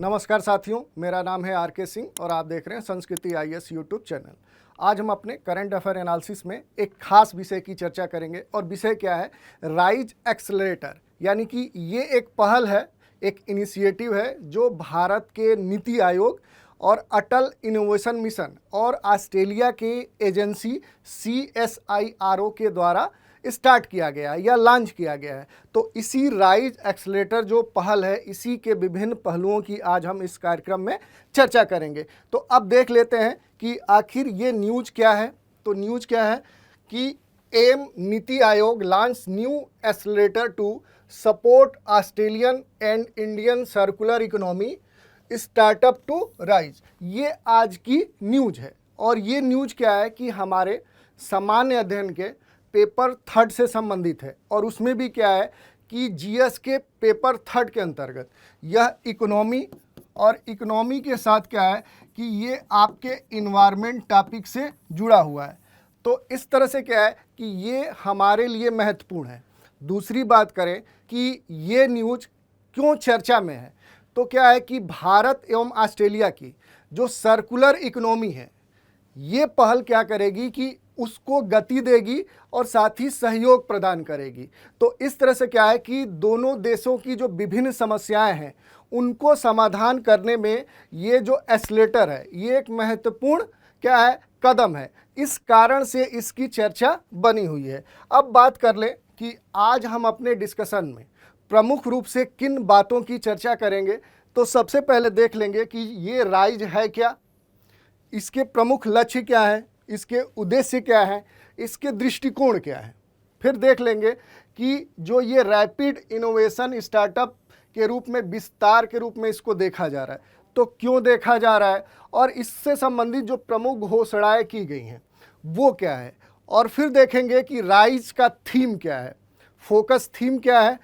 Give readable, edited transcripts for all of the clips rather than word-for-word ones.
नमस्कार साथियों, मेरा नाम है आर.के. सिंह और आप देख रहे हैं संस्कृति आईएएस यूट्यूब चैनल। आज हम अपने करंट अफेयर एनालिसिस में एक खास विषय की चर्चा करेंगे और विषय क्या है, राइज एक्सेलरेटर। यानी कि ये एक पहल है, एक इनिशिएटिव है जो भारत के नीति आयोग और अटल इनोवेशन मिशन और ऑस्ट्रेलिया के एजेंसी CSIRO के द्वारा स्टार्ट किया गया है या लॉन्च किया गया है। तो इसी राइज एक्सेलरेटर जो पहल है, इसी के विभिन्न पहलुओं की आज हम इस कार्यक्रम में चर्चा करेंगे। तो अब देख लेते हैं कि आखिर ये न्यूज़ क्या है। तो न्यूज़ क्या है कि AIM NITI Aayog launch new accelerator to support Australian and Indian circular economy startup to rise. ये आज की न्यूज़ है और ये न्यूज़ क्या है कि हमारे सामान्य अध्ययन के पेपर थर्ड से संबंधित है और उसमें भी क्या है कि जीएस के पेपर थर्ड के अंतर्गत यह इकोनॉमी और इकोनॉमी के साथ क्या है कि ये आपके इन्वायरमेंट टॉपिक से जुड़ा हुआ है। तो इस तरह से क्या है कि ये हमारे लिए महत्वपूर्ण है। दूसरी बात करें कि ये न्यूज़ क्यों चर्चा में है, तो क्या है कि भारत एवं ऑस्ट्रेलिया की जो सर्कुलर इकोनॉमी है, ये पहल क्या करेगी कि उसको गति देगी और साथ ही सहयोग प्रदान करेगी। तो इस तरह से क्या है कि दोनों देशों की जो विभिन्न समस्याएं हैं उनको समाधान करने में ये जो एक्सेलरेटर है, ये एक महत्वपूर्ण क्या है कदम है। इस कारण से इसकी चर्चा बनी हुई है। अब बात कर लें कि आज हम अपने डिस्कशन में प्रमुख रूप से किन बातों की चर्चा करेंगे। तो सबसे पहले देख लेंगे कि ये राइज है क्या, इसके प्रमुख लक्ष्य क्या है, इसके उद्देश्य क्या है, इसके दृष्टिकोण क्या है। फिर देख लेंगे कि जो ये रैपिड इनोवेशन स्टार्टअप के रूप में विस्तार के रूप में इसको देखा जा रहा है, तो क्यों देखा जा रहा है और इससे संबंधित जो प्रमुख घोषणाएं की गई हैं वो क्या है। और फिर देखेंगे कि राइज का थीम क्या है, फोकस थीम क्या है।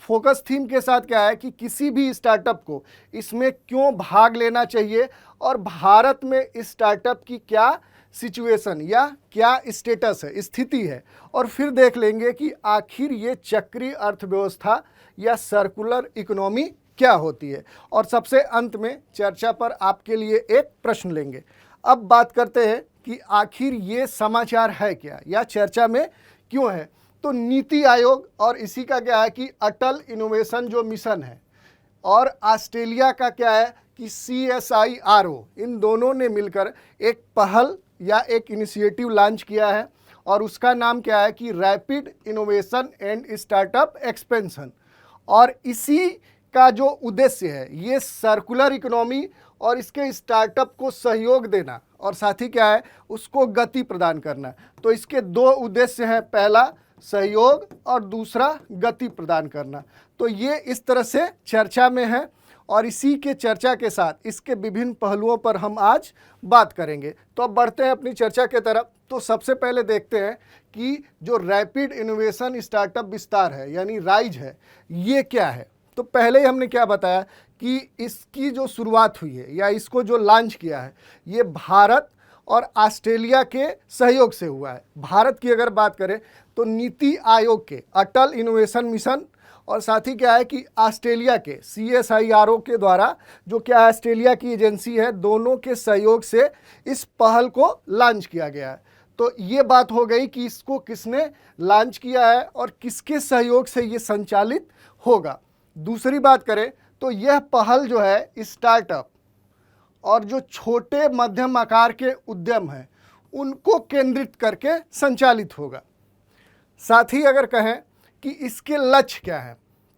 फोकस थीम के साथ क्या है कि किसी भी स्टार्टअप को इसमें क्यों भाग लेना चाहिए और भारत में स्टार्टअप की क्या सिचुएशन या क्या स्टेटस है, स्थिति है। और फिर देख लेंगे कि आखिर ये चक्रीय अर्थव्यवस्था या सर्कुलर इकोनॉमी क्या होती है। और सबसे अंत में चर्चा पर आपके लिए एक प्रश्न लेंगे। अब बात करते हैं कि आखिर ये समाचार है क्या या चर्चा में क्यों है। तो नीति आयोग और इसी का क्या है कि अटल इनोवेशन जो मिशन है और ऑस्ट्रेलिया का क्या है कि CSIRO, इन दोनों ने मिलकर एक पहल या एक इनिशिएटिव लॉन्च किया है और उसका नाम क्या है कि rapid innovation and startup expansion. और इसी का जो उद्देश्य है ये सर्कुलर इकोनॉमी और इसके स्टार्टअप को सहयोग देना और साथ ही क्या है उसको गति प्रदान करना। तो इसके दो उद्देश्य हैं, पहला सहयोग और दूसरा गति प्रदान करना। तो ये इस तरह से चर्चा में है और इसी के चर्चा के साथ इसके विभिन्न पहलुओं पर हम आज बात करेंगे। तो अब बढ़ते हैं अपनी चर्चा के तरफ। तो सबसे पहले देखते हैं कि जो रैपिड इनोवेशन स्टार्टअप विस्तार है यानी राइज है, ये क्या है। तो पहले ही हमने क्या बताया कि इसकी जो शुरुआत हुई है या इसको जो लॉन्च किया है ये भारत और ऑस्ट्रेलिया के सहयोग से हुआ है। भारत की अगर बात करें तो नीति आयोग के अटल इनोवेशन मिशन और साथ ही क्या है कि ऑस्ट्रेलिया के CSIRO के द्वारा जो क्या ऑस्ट्रेलिया की एजेंसी है, दोनों के सहयोग से इस पहल को लॉन्च किया गया है। तो ये बात हो गई कि इसको किसने लॉन्च किया है और किसके सहयोग से ये संचालित होगा। दूसरी बात करें तो यह पहल जो है स्टार्टअप और जो छोटे मध्यम आकार के उद्यम हैं उनको केंद्रित करके संचालित होगा। साथ ही अगर कहें कि इसके लक्ष्य क्या है,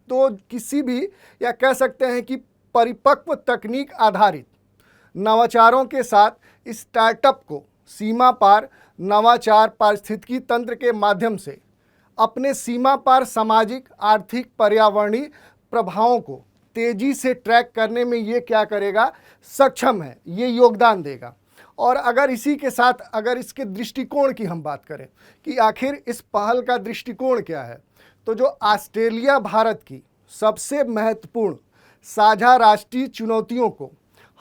तो किसी भी या कह सकते हैं कि परिपक्व तकनीक आधारित नवाचारों के साथ स्टार्टअप को सीमा पार नवाचार पारिस्थितिकी तंत्र के माध्यम से अपने सीमा पार सामाजिक, आर्थिक, पर्यावरणीय प्रभावों को तेजी से ट्रैक करने में ये क्या करेगा, सक्षम है, ये योगदान देगा। और अगर इसी के साथ अगर इसके दृष्टिकोण की हम बात करें कि आखिर इस पहल का दृष्टिकोण क्या है, तो जो ऑस्ट्रेलिया भारत की सबसे महत्वपूर्ण साझा राष्ट्रीय चुनौतियों को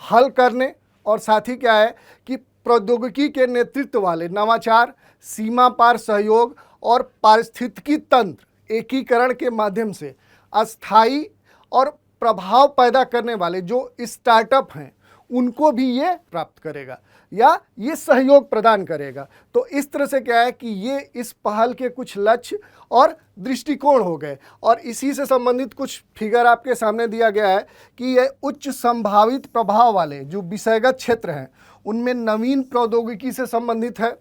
हल करने और साथ ही क्या है कि प्रौद्योगिकी के नेतृत्व वाले नवाचार, सीमा पार सहयोग और पारिस्थितिकी तंत्र एकीकरण के माध्यम से अस्थायी और प्रभाव पैदा करने वाले जो स्टार्टअप हैं उनको भी ये प्राप्त करेगा या ये सहयोग प्रदान करेगा। तो इस तरह से क्या है कि ये इस पहल के कुछ लक्ष्य और दृष्टिकोण हो गए। और इसी से संबंधित कुछ फिगर आपके सामने दिया गया है कि ये उच्च संभावित प्रभाव वाले जो विषयगत क्षेत्र हैं उनमें नवीन प्रौद्योगिकी से संबंधित है,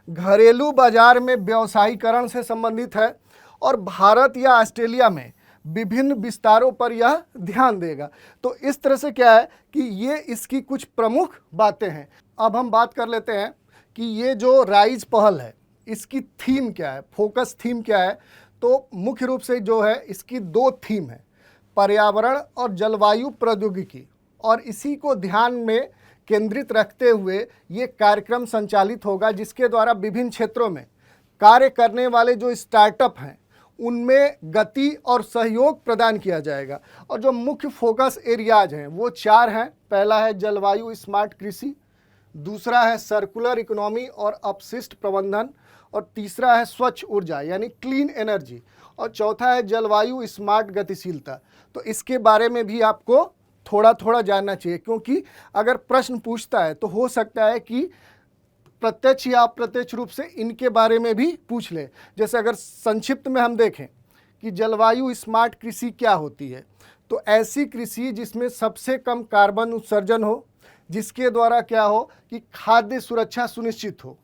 घरेलू बाजार में व्यावसायीकरण से संबंधित है और भारत या ऑस्ट्रेलिया में विभिन्न विस्तारों पर यह ध्यान देगा। तो इस तरह से क्या है कि ये इसकी कुछ प्रमुख बातें हैं। अब हम बात कर लेते हैं कि ये जो राइज पहल है इसकी थीम क्या है, फोकस थीम क्या है। तो मुख्य रूप से जो है इसकी दो थीम है, पर्यावरण और जलवायु प्रौद्योगिकी, और इसी को ध्यान में केंद्रित रखते हुए ये कार्यक्रम संचालित होगा जिसके द्वारा विभिन्न क्षेत्रों में कार्य करने वाले जो स्टार्टअप हैं उनमें गति और सहयोग प्रदान किया जाएगा। और जो मुख्य फोकस एरियाज हैं वो 4 हैं। पहला है जलवायु स्मार्ट कृषि, दूसरा है सर्कुलर इकोनॉमी और अपशिष्ट प्रबंधन, और तीसरा है स्वच्छ ऊर्जा यानी क्लीन एनर्जी, और चौथा है जलवायु स्मार्ट गतिशीलता। तो इसके बारे में भी आपको थोड़ा थोड़ा जानना चाहिए, क्योंकि अगर प्रश्न पूछता है तो हो सकता है कि प्रत्यक्ष या अप्रत्यक्ष रूप से इनके बारे में भी पूछ ले। जैसे अगर संक्षिप्त में हम देखें कि जलवायु स्मार्ट कृषि क्या होती है, तो ऐसी कृषि जिसमें सबसे कम कार्बन उत्सर्जन हो, जिसके द्वारा क्या हो कि खाद्य सुरक्षा सुनिश्चित हो।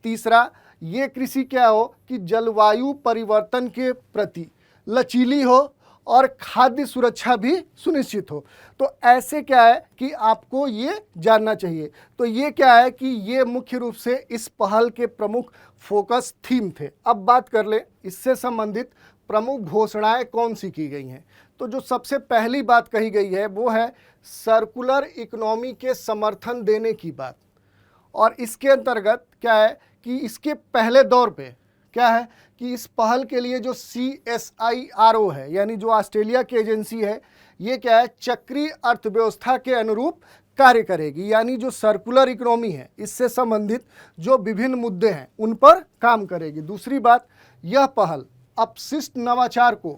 तीसरा, ये कृषि क्या हो कि जलवायु परिवर्तन के प्रति लचीली हो और खाद्य सुरक्षा भी सुनिश्चित हो। तो ऐसे क्या है कि आपको ये जानना चाहिए। तो ये क्या है कि ये मुख्य रूप से इस पहल के प्रमुख फोकस थीम थे। अब बात कर ले इससे संबंधित प्रमुख घोषणाएं कौन सी की गई हैं। तो जो सबसे पहली बात कही गई है वो है सर्कुलर इकोनॉमी के समर्थन देने की बात। और इसके अंतर्गत क्या है कि इसके पहले दौर पे क्या है कि इस पहल के लिए जो CSIRO है यानी जो ऑस्ट्रेलिया की एजेंसी है, ये क्या है चक्रीय अर्थव्यवस्था के अनुरूप कार्य करेगी, यानी जो सर्कुलर इकोनॉमी है इससे संबंधित जो विभिन्न मुद्दे हैं उन पर काम करेगी। दूसरी बात, यह पहल अपशिष्ट नवाचार को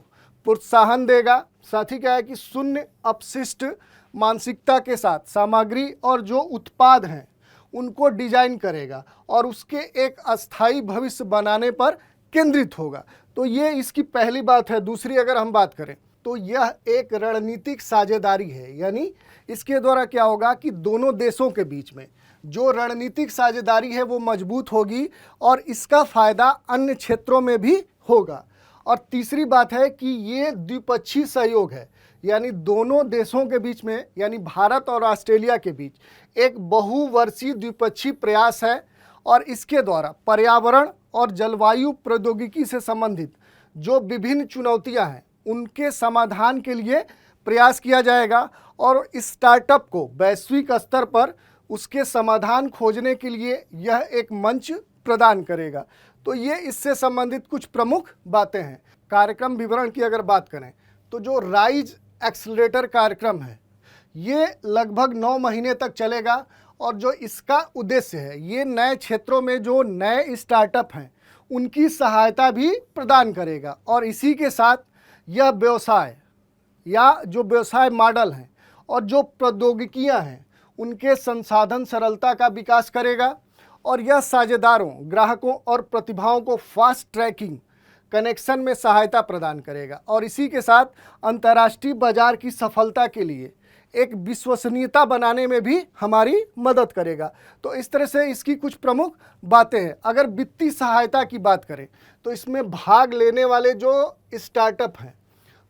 प्रोत्साहन देगा। साथ ही क्या है कि शून्य अपशिष्ट मानसिकता के साथ सामग्री और जो उत्पाद हैं उनको डिजाइन करेगा और उसके एक अस्थायी भविष्य बनाने पर केंद्रित होगा। तो ये इसकी पहली बात है। दूसरी अगर हम बात करें तो यह एक रणनीतिक साझेदारी है, यानी इसके द्वारा क्या होगा कि दोनों देशों के बीच में जो रणनीतिक साझेदारी है वो मजबूत होगी और इसका फायदा अन्य क्षेत्रों में भी होगा। और तीसरी बात है कि ये द्विपक्षीय सहयोग है, यानी दोनों देशों के बीच में यानी भारत और ऑस्ट्रेलिया के बीच एक बहुवर्षीय द्विपक्षीय प्रयास है और इसके द्वारा पर्यावरण और जलवायु प्रौद्योगिकी से संबंधित जो विभिन्न चुनौतियां हैं उनके समाधान के लिए प्रयास किया जाएगा और इस स्टार्टअप को वैश्विक स्तर पर उसके समाधान खोजने के लिए यह एक मंच प्रदान करेगा। तो ये इससे संबंधित कुछ प्रमुख बातें हैं। कार्यक्रम विवरण की अगर बात करें तो जो राइज एक्सेलरेटर कार्यक्रम है ये लगभग 9 महीने तक चलेगा और जो इसका उद्देश्य है ये नए क्षेत्रों में जो नए स्टार्टअप हैं उनकी सहायता भी प्रदान करेगा और इसी के साथ यह व्यवसाय या जो व्यवसाय मॉडल हैं और जो प्रौद्योगिकियां हैं उनके संसाधन सरलता का विकास करेगा और यह साझेदारों, ग्राहकों और प्रतिभाओं को फास्ट ट्रैकिंग कनेक्शन में सहायता प्रदान करेगा और इसी के साथ अंतर्राष्ट्रीय बाजार की सफलता के लिए एक विश्वसनीयता बनाने में भी हमारी मदद करेगा। तो इस तरह से इसकी कुछ प्रमुख बातें हैं। अगर वित्तीय सहायता की बात करें तो इसमें भाग लेने वाले जो स्टार्टअप हैं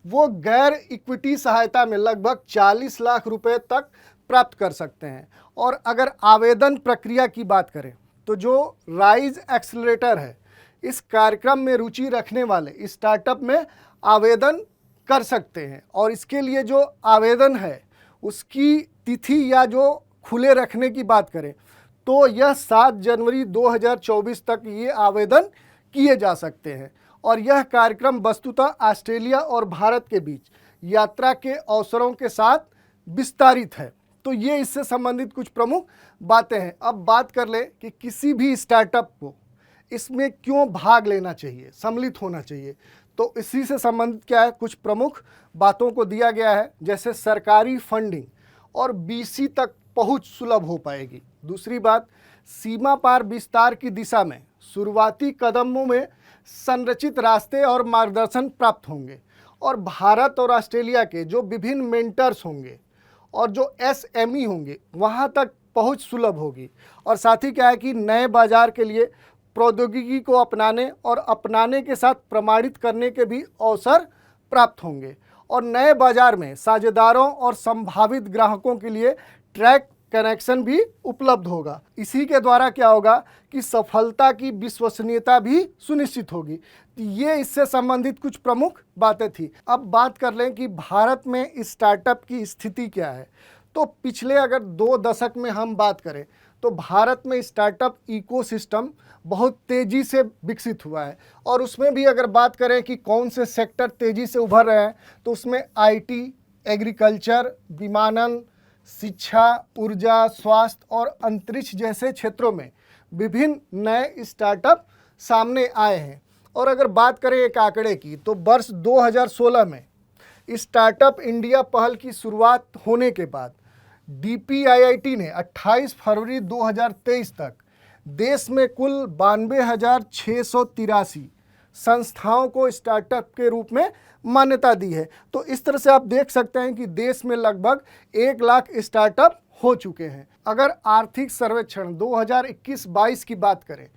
वो गैर इक्विटी सहायता में लगभग 40 लाख रुपए तक प्राप्त कर सकते हैं। और अगर आवेदन प्रक्रिया की बात करें तो जो राइज एक्सेलरेटर है इस कार्यक्रम में रुचि रखने वाले स्टार्टअप में आवेदन कर सकते हैं और इसके लिए जो आवेदन है उसकी तिथि या जो खुले रखने की बात करें तो यह 7 जनवरी 2024 तक ये आवेदन किए जा सकते हैं। और यह कार्यक्रम वस्तुतः ऑस्ट्रेलिया और भारत के बीच यात्रा के अवसरों के साथ विस्तारित है। तो ये इससे संबंधित कुछ प्रमुख बातें हैं। अब बात कर ले कि किसी भी स्टार्टअप को इसमें क्यों भाग लेना चाहिए, सम्मिलित होना चाहिए। तो इसी से संबंधित क्या है, कुछ प्रमुख बातों को दिया गया है, जैसे सरकारी फंडिंग और बीसी तक पहुंच सुलभ हो पाएगी। दूसरी बात, सीमा पार विस्तार की दिशा में शुरुआती कदमों में संरचित रास्ते और मार्गदर्शन प्राप्त होंगे, और भारत और ऑस्ट्रेलिया के जो विभिन्न मेंटर्स होंगे और जो एसएमई होंगे वहाँ तक पहुँच सुलभ होगी। और साथ ही क्या है कि नए बाजार के लिए प्रौद्योगिकी को अपनाने और अपनाने के साथ प्रमाणित करने के भी अवसर प्राप्त होंगे, और नए बाजार में साझेदारों और संभावित ग्राहकों के लिए ट्रैक कनेक्शन भी उपलब्ध होगा। इसी के द्वारा क्या होगा कि सफलता की विश्वसनीयता भी सुनिश्चित होगी। तो ये इससे संबंधित कुछ प्रमुख बातें थी। अब बात कर लें कि भारत में स्टार्टअप की स्थिति क्या है। तो पिछले अगर 2 दशक में हम बात करें तो भारत में स्टार्टअप इकोसिस्टम बहुत तेज़ी से विकसित हुआ है, और उसमें भी अगर बात करें कि कौन से सेक्टर तेज़ी से उभर रहे हैं तो उसमें आईटी, एग्रीकल्चर, विमानन, शिक्षा, ऊर्जा, स्वास्थ्य और अंतरिक्ष जैसे क्षेत्रों में विभिन्न नए स्टार्टअप सामने आए हैं। और अगर बात करें एक आंकड़े की तो वर्ष 2016 में स्टार्टअप इंडिया पहल की शुरुआत होने के बाद DPIIT ने 28 फरवरी 2023 तक देश में कुल 92,683 संस्थाओं को स्टार्टअप के रूप में मान्यता दी है। तो इस तरह से आप देख सकते हैं कि देश में लगभग 1 लाख स्टार्टअप हो चुके हैं। अगर आर्थिक सर्वेक्षण 2021-22 की बात करें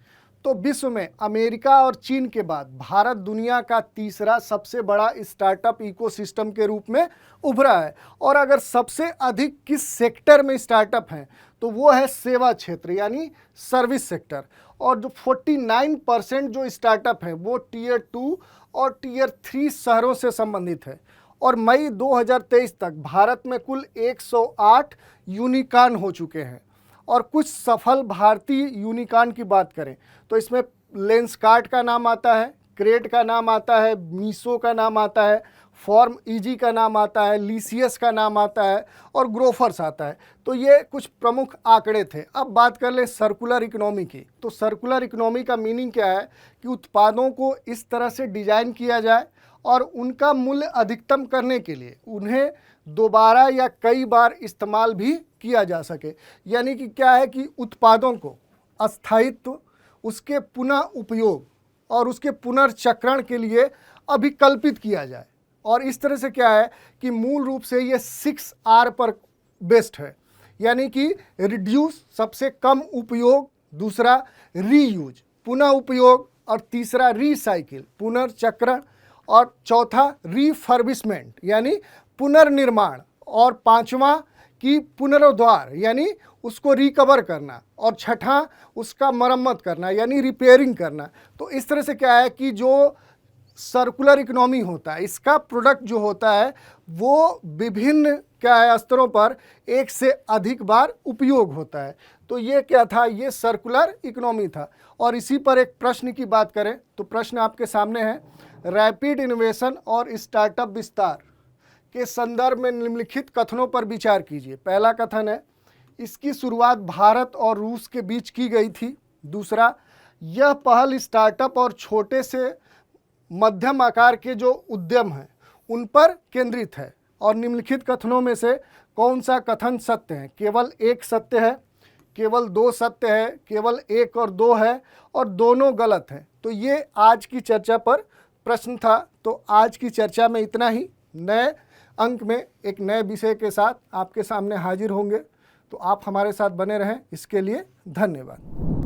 तो विश्व में अमेरिका और चीन के बाद भारत दुनिया का तीसरा सबसे बड़ा स्टार्टअप इकोसिस्टम के रूप में उभरा है। और अगर सबसे अधिक किस सेक्टर में स्टार्टअप हैं तो वो है सेवा क्षेत्र यानी सर्विस सेक्टर, और जो 49% जो स्टार्टअप हैं वो टियर 2 और टियर 3 शहरों से संबंधित है। और मई 2023 तक भारत में कुल 108 यूनिकॉर्न हो चुके हैं। और कुछ सफल भारतीय यूनिकॉर्न की बात करें तो इसमें लेंसकार्ट का नाम आता है, क्रेट का नाम आता है, मीशो का नाम आता है, फॉर्म इजी का नाम आता है, लीसियस का नाम आता है और ग्रोफर्स आता है। तो ये कुछ प्रमुख आंकड़े थे। अब बात कर ले सर्कुलर इकोनॉमी की। तो सर्कुलर इकोनॉमी का मीनिंग क्या है कि उत्पादों को इस तरह से डिजाइन किया जाए और उनका मूल्य अधिकतम करने के लिए उन्हें दोबारा या कई बार इस्तेमाल भी किया जा सके। यानी कि क्या है कि उत्पादों को अस्थायित्व, उसके पुनः उपयोग और उसके पुनर्चक्रण के लिए अभिकल्पित किया जाए। और इस तरह से क्या है कि मूल रूप से ये 6R पर बेस्ड है, यानी कि रिड्यूस सबसे कम उपयोग, दूसरा रीयूज पुनः उपयोग, और तीसरा रीसाइकिल पुनर्चक्रण, और चौथा रीफर्बिशमेंट यानी पुनर्निर्माण, और पांचवा की पुनरुद्धार यानी उसको रिकवर करना, और छठा उसका मरम्मत करना यानी रिपेयरिंग करना। तो इस तरह से क्या है कि जो सर्कुलर इकोनॉमी होता है इसका प्रोडक्ट जो होता है वो विभिन्न क्या है स्तरों पर एक से अधिक बार उपयोग होता है। तो ये क्या था, ये सर्कुलर इकोनॉमी था। और इसी पर एक प्रश्न की बात करें तो प्रश्न आपके सामने है, रैपिड इनोवेशन और स्टार्टअप विस्तार के संदर्भ में निम्नलिखित कथनों पर विचार कीजिए। पहला कथन है, इसकी शुरुआत भारत और रूस के बीच की गई थी। दूसरा, यह पहल स्टार्टअप और छोटे से मध्यम आकार के जो उद्यम हैं उन पर केंद्रित है। और निम्नलिखित कथनों में से कौन सा कथन सत्य है? केवल एक सत्य है, केवल 2 सत्य है, केवल 1 और 2 है, और दोनों गलत हैं। तो ये आज की चर्चा पर प्रश्न था। तो आज की चर्चा में इतना ही। नए अंक में एक नए विषय के साथ आपके सामने हाजिर होंगे। तो आप हमारे साथ बने रहें, इसके लिए धन्यवाद।